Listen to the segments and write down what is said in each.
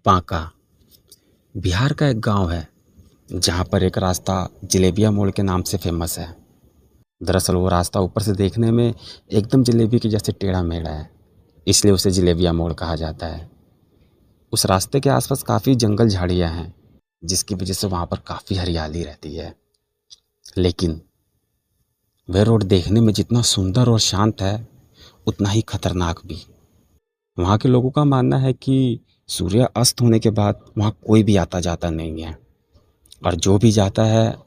बांका बिहार का एक गांव है जहां पर एक रास्ता जलेबिया मोड़ के नाम से फेमस है। दरअसल वो रास्ता ऊपर से देखने में एकदम जलेबी के जैसे टेढ़ा मेढ़ा है, इसलिए उसे जलेबिया मोड़ कहा जाता है। उस रास्ते के आसपास काफ़ी जंगल झाड़ियां हैं, जिसकी वजह से वहाँ पर काफ़ी हरियाली रहती है। लेकिन वह रोड देखने में जितना सुंदर और शांत है, उतना ही खतरनाक भी। वहाँ के लोगों का मानना है कि सूर्य अस्त होने के बाद वहाँ कोई भी आता जाता नहीं है, और जो भी जाता है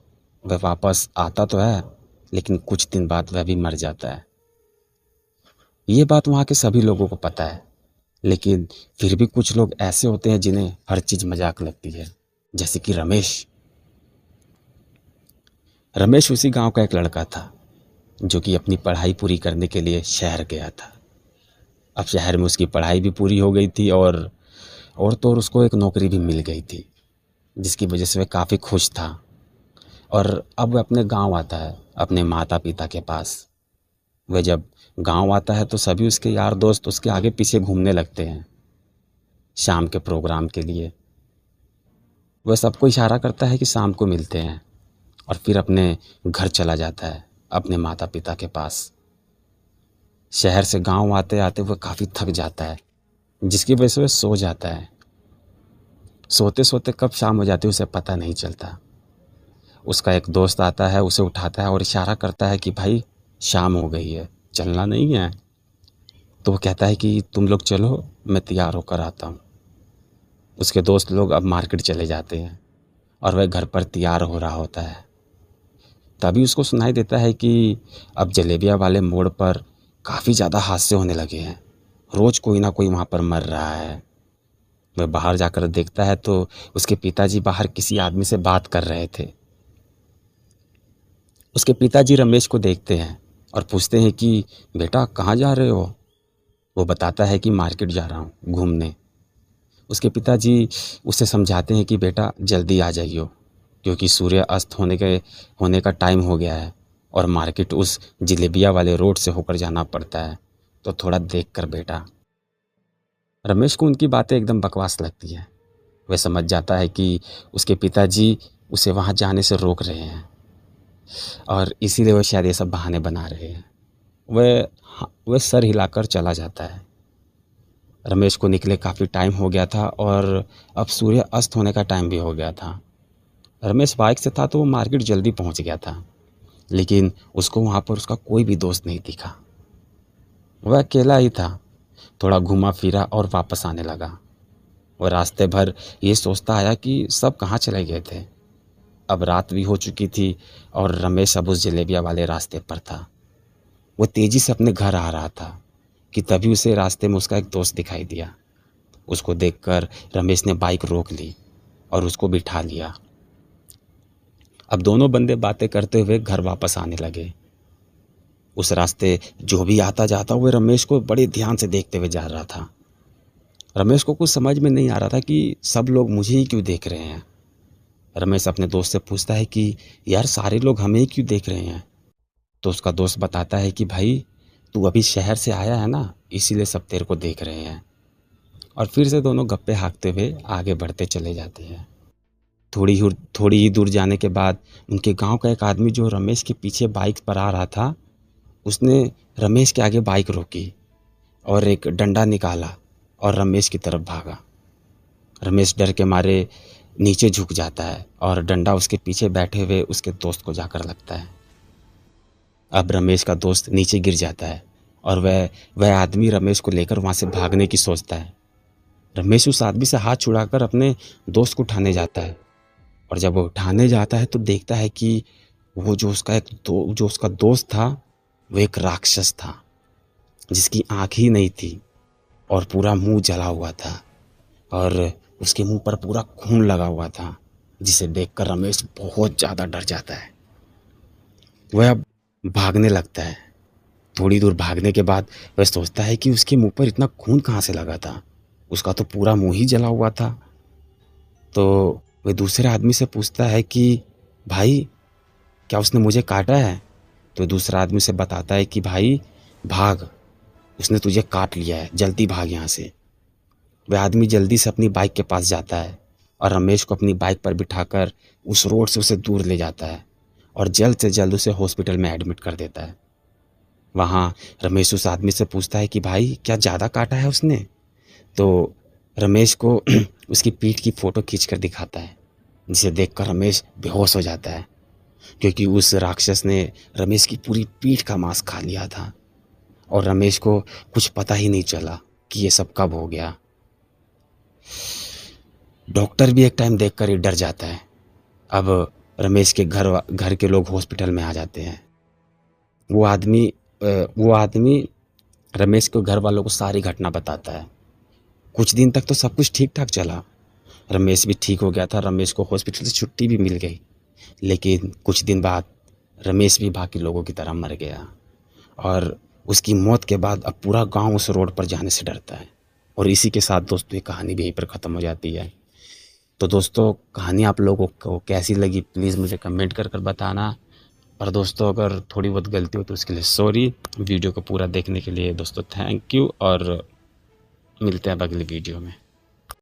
वह वापस आता तो है, लेकिन कुछ दिन बाद वह भी मर जाता है। ये बात वहाँ के सभी लोगों को पता है, लेकिन फिर भी कुछ लोग ऐसे होते हैं जिन्हें हर चीज़ मजाक लगती है, जैसे कि रमेश। रमेश उसी गांव का एक लड़का था जो कि अपनी पढ़ाई पूरी करने के लिए शहर गया था। अब शहर में उसकी पढ़ाई भी पूरी हो गई थी, और तो और उसको एक नौकरी भी मिल गई थी, जिसकी वजह से वह काफ़ी खुश था। और अब वह अपने गांव आता है, अपने माता पिता के पास। वह जब गांव आता है तो सभी उसके यार दोस्त उसके आगे पीछे घूमने लगते हैं शाम के प्रोग्राम के लिए। वह सबको इशारा करता है कि शाम को मिलते हैं, और फिर अपने घर चला जाता है, अपने माता पिता के पास। शहर से गांव आते आते वह काफ़ी थक जाता है, जिसकी वजह से वह सो जाता है। सोते सोते कब शाम हो जाती है उसे पता नहीं चलता। उसका एक दोस्त आता है, उसे उठाता है और इशारा करता है कि भाई शाम हो गई है, चलना नहीं है। तो वो कहता है कि तुम लोग चलो, मैं तैयार होकर आता हूँ। उसके दोस्त लोग अब मार्केट चले जाते हैं, और वह घर पर तैयार हो रहा होता है। तभी उसको सुनाई देता है कि अब जलेबिया वाले मोड़ पर काफ़ी ज़्यादा हादसे होने लगे हैं। रोज़ कोई ना कोई वहाँ पर मर रहा है। वह बाहर जाकर देखता है तो उसके पिताजी बाहर किसी आदमी से बात कर रहे थे। उसके पिताजी रमेश को देखते हैं और पूछते हैं कि बेटा कहाँ जा रहे हो। वो बताता है कि मार्केट जा रहा हूँ घूमने। उसके पिताजी उसे समझाते हैं कि बेटा जल्दी आ जाइयो, क्योंकि सूर्य अस्त होने का टाइम हो गया है, और मार्केट उस जलेबिया वाले रोड से होकर जाना पड़ता है, तो थोड़ा देख कर बेटा। रमेश को उनकी बातें एकदम बकवास लगती है। वह समझ जाता है कि उसके पिताजी उसे वहाँ जाने से रोक रहे हैं, और इसीलिए वह शायद ये सब बहाने बना रहे हैं। वह सर हिलाकर चला जाता है। रमेश को निकले काफ़ी टाइम हो गया था, और अब सूर्य अस्त होने का टाइम भी हो गया था। रमेश बाइक से था तो वो मार्केट जल्दी पहुंच गया था, लेकिन उसको वहाँ पर उसका कोई भी दोस्त नहीं दिखा। वह अकेला ही था। थोड़ा घूमा फिरा और वापस आने लगा। वह रास्ते भर ये सोचता आया कि सब कहाँ चले गए थे। अब रात भी हो चुकी थी, और रमेश अब उस जलेबिया वाले रास्ते पर था। वो तेज़ी से अपने घर आ रहा था कि तभी उसे रास्ते में उसका एक दोस्त दिखाई दिया। उसको देखकर रमेश ने बाइक रोक ली और उसको बिठा लिया। अब दोनों बंदे बातें करते हुए घर वापस आने लगे। उस रास्ते जो भी आता जाता हुए रमेश को बड़े ध्यान से देखते हुए जा रहा था। रमेश को कुछ समझ में नहीं आ रहा था कि सब लोग मुझे ही क्यों देख रहे हैं। रमेश अपने दोस्त से पूछता है कि यार सारे लोग हमें ही क्यों देख रहे हैं। तो उसका दोस्त बताता है कि भाई तू अभी शहर से आया है ना, इसीलिए सब तेरे को देख रहे हैं। और फिर से दोनों गप्पे हाँकते हुए आगे बढ़ते चले जाते हैं। थोड़ी ही दूर जाने के बाद उनके गांव का एक आदमी जो रमेश के पीछे बाइक पर आ रहा था, उसने रमेश के आगे बाइक रोकी और एक डंडा निकाला और रमेश की तरफ भागा। रमेश डर के मारे नीचे झुक जाता है, और डंडा उसके पीछे बैठे हुए उसके दोस्त को जाकर लगता है। अब रमेश का दोस्त नीचे गिर जाता है, और वह आदमी रमेश को लेकर वहाँ से भागने की सोचता है। रमेश उस आदमी से हाथ छुड़ाकर अपने दोस्त को उठाने जाता है, और जब वो उठाने जाता है तो देखता है कि वो जो उसका दोस्त था, वो एक राक्षस था, जिसकी आँख ही नहीं थी और पूरा मुंह जला हुआ था, और उसके मुंह पर पूरा खून लगा हुआ था, जिसे देखकर रमेश बहुत ज़्यादा डर जाता है। वह अब भागने लगता है। थोड़ी दूर भागने के बाद वह सोचता है कि उसके मुंह पर इतना खून कहाँ से लगा था, उसका तो पूरा मुंह ही जला हुआ था। तो वह दूसरे आदमी से पूछता है कि भाई क्या उसने मुझे काटा है। तो दूसरा आदमी से बताता है कि भाई भाग, उसने तुझे काट लिया है, जल्दी भाग यहाँ से। वह आदमी जल्दी से अपनी बाइक के पास जाता है और रमेश को अपनी बाइक पर बिठाकर उस रोड से उसे दूर ले जाता है और जल्द से जल्द उसे हॉस्पिटल में एडमिट कर देता है। वहाँ रमेश उस आदमी से पूछता है कि भाई क्या ज़्यादा काटा है उसने? तो रमेश को उसकी पीठ की फ़ोटो खींच कर दिखाता है, जिसे देखकर रमेश बेहोश हो जाता है, क्योंकि उस राक्षस ने रमेश की पूरी पीठ का मांस खा लिया था और रमेश को कुछ पता ही नहीं चला कि ये सब कब हो गया। डॉक्टर भी एक टाइम देखकर ही डर जाता है। अब रमेश के घर के लोग हॉस्पिटल में आ जाते हैं। वो आदमी रमेश को घर वालों को सारी घटना बताता है। कुछ दिन तक तो सब कुछ ठीक ठाक चला, रमेश भी ठीक हो गया था, रमेश को हॉस्पिटल से छुट्टी भी मिल गई। लेकिन कुछ दिन बाद रमेश भी बाकी लोगों की तरह मर गया और उसकी मौत के बाद अब पूरा गांव उस रोड पर जाने से डरता है। और इसी के साथ दोस्तों ये कहानी भी यहीं पर ख़त्म हो जाती है। तो दोस्तों कहानी आप लोगों को कैसी लगी प्लीज़ मुझे कमेंट कर बताना। और दोस्तों अगर थोड़ी बहुत गलती हो तो उसके लिए सॉरी। वीडियो को पूरा देखने के लिए दोस्तों थैंक यू और मिलते हैं अब अगली वीडियो में।